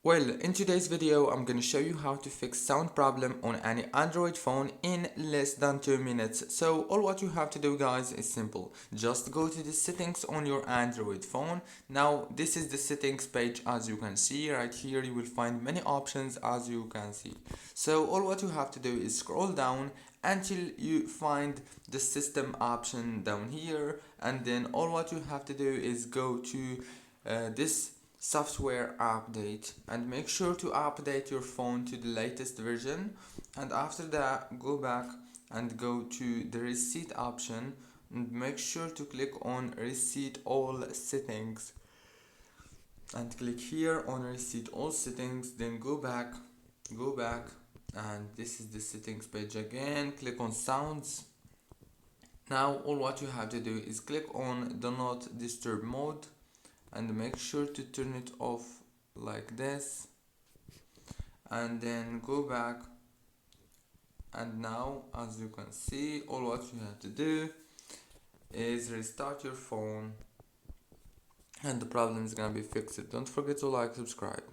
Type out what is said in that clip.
Well, in today's video, I'm gonna show you how to fix sound problem on any Android phone in less than 2 minutes. So all what you have to do, guys, is simple. Just go to the settings on your Android phone. Now, this is the settings page. As you can see right here, you will find many options as you can see. So all what you have to do is scroll down until you find the system option down here, and then all what you have to do is go to this software update and make sure to update your phone to the latest version, and after that go back and go to the reset option and make sure to click on reset all settings and click here on reset all settings, then go back, and this is the settings page again. Click on sounds. Now all what you have to do is click on do not disturb mode and make sure to turn it off like this, and then go back. And now, as you can see, all what you have to do is restart your phone and the problem is gonna be fixed. Don't forget to like, subscribe.